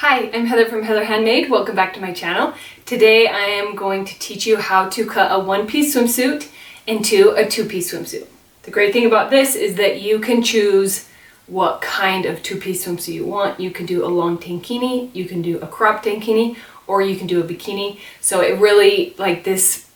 Hi, I'm Heather from Heather Handmade. Welcome back to my channel. Today I am going to teach you how to cut a one-piece swimsuit into a two-piece swimsuit. The great thing about this is that you can choose what kind of two-piece swimsuit you want. You can do a long tankini, you can do a crop tankini, or you can do a bikini. So it really, like, this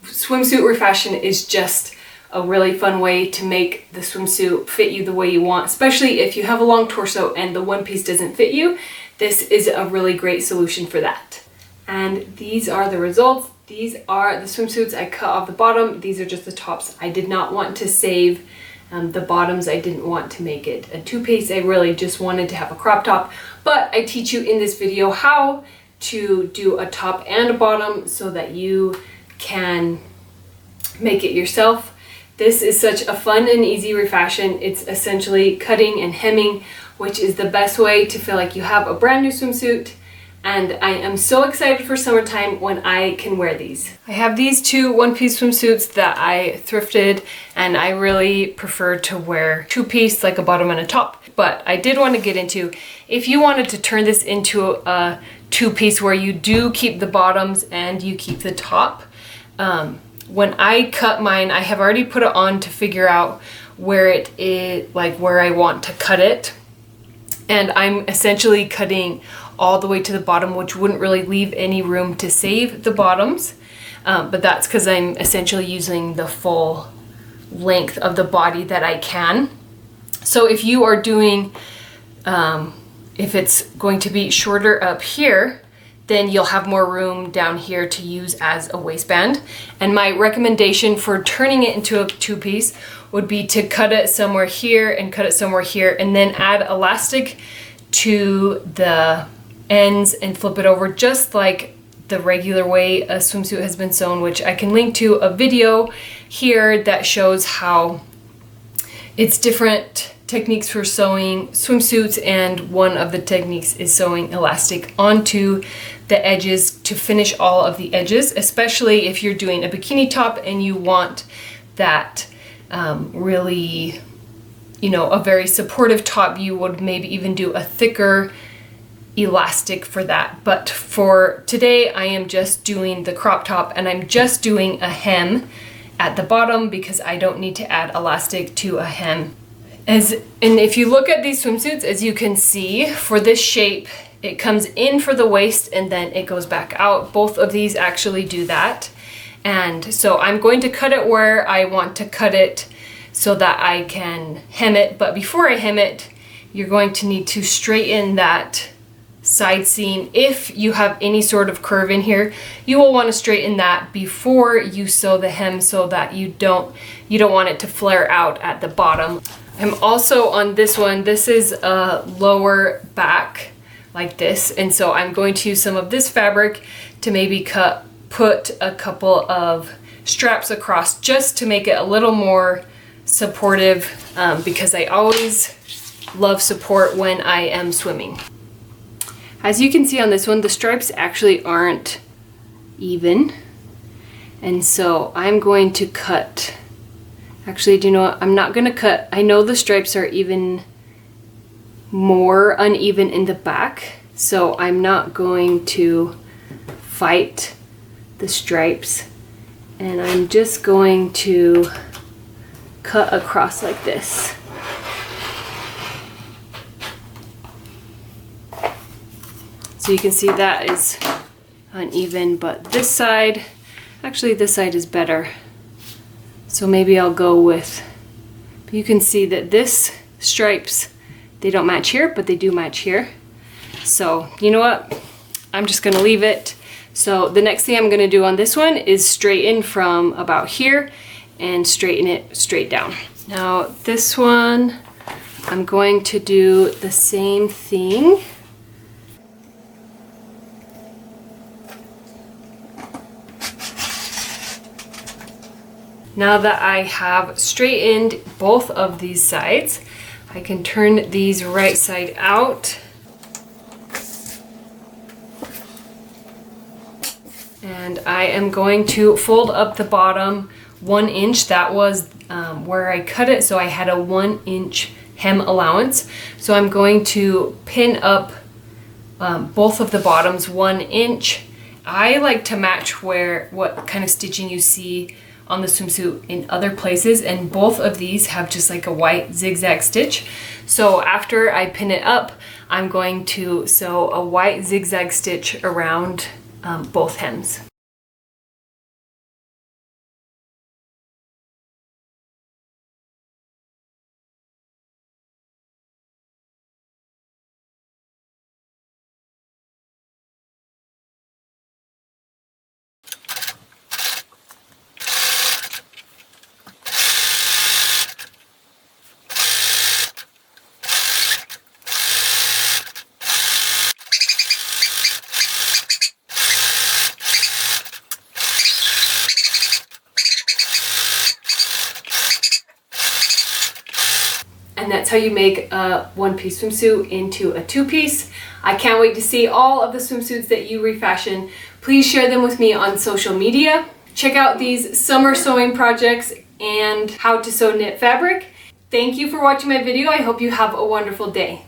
swimsuit refashion is just a really fun way to make the swimsuit fit you the way you want, especially if you have a long torso and the one piece doesn't fit you. This is a really great solution for that. And these are the results. These are the swimsuits I cut off the bottom. These are just the tops. I did not want to save the bottoms. I didn't want to make it a two-piece. I really just wanted to have a crop top. But I teach you in this video how to do a top and a bottom so that you can make it yourself. This is such a fun and easy refashion. It's essentially cutting and hemming, which is the best way to feel like you have a brand new swimsuit. And I am so excited for summertime when I can wear these. I have these two one-piece swimsuits that I thrifted, and I really prefer to wear two-piece, like a bottom and a top. But I did want to get into, if you wanted to turn this into a two-piece where you do keep the bottoms and you keep the top, when I cut mine, I have already put it on to figure out where it is, like where I want to cut it. And I'm essentially cutting all the way to the bottom, which wouldn't really leave any room to save the bottoms. But that's because I'm essentially using the full length of the body that I can. So if you are doing, if it's going to be shorter up here, then you'll have more room down here to use as a waistband. And my recommendation for turning it into a two-piece would be to cut it somewhere here and cut it somewhere here, and then add elastic to the ends and flip it over just like the regular way a swimsuit has been sewn, which I can link to a video here that shows how it's different techniques for sewing swimsuits, and one of the techniques is sewing elastic onto the edges to finish all of the edges, especially if you're doing a bikini top and you want that really, you know, a very supportive top. You would maybe even do a thicker elastic for that. But for today, I am just doing the crop top, and I'm just doing a hem at the bottom because I don't need to add elastic to a hem. And if you look at these swimsuits, as you can see, for this shape, it comes in for the waist and then it goes back out. Both of these actually do that. And so I'm going to cut it where I want to cut it so that I can hem it. But before I hem it, you're going to need to straighten that side seam. If you have any sort of curve in here, you will want to straighten that before you sew the hem so that you don't want it to flare out at the bottom. I'm also on this one, this is a lower back like this, and so I'm going to use some of this fabric to maybe put a couple of straps across just to make it a little more supportive, because I always love support when I am swimming. As you can see on this one, the stripes actually aren't even, and so I'm going to cut. Actually, do you know what? I'm not gonna cut. I know the stripes are even more uneven in the back, so I'm not going to fight the stripes, and I'm just going to cut across like this. So you can see that is uneven, but this side, actually this side is better. So maybe I'll go with, you can see that this stripes, they don't match here, but they do match here. So you know what? I'm just gonna leave it. So the next thing I'm gonna do on this one is straighten from about here and straighten it straight down. Now this one, I'm going to do the same thing. Now that I have straightened both of these sides, I can turn these right side out. And I am going to fold up the bottom 1 inch. That was where I cut it, so I had a 1 inch hem allowance. So I'm going to pin up both of the bottoms 1 inch. I like to match what kind of stitching you see on the swimsuit in other places, and both of these have just like a white zigzag stitch. So after I pin it up, I'm going to sew a white zigzag stitch around both hems. And that's how you make a 1-piece swimsuit into a 2-piece. I can't wait to see all of the swimsuits that you refashion. Please share them with me on social media. Check out these summer sewing projects and how to sew knit fabric. Thank you for watching my video. I hope you have a wonderful day.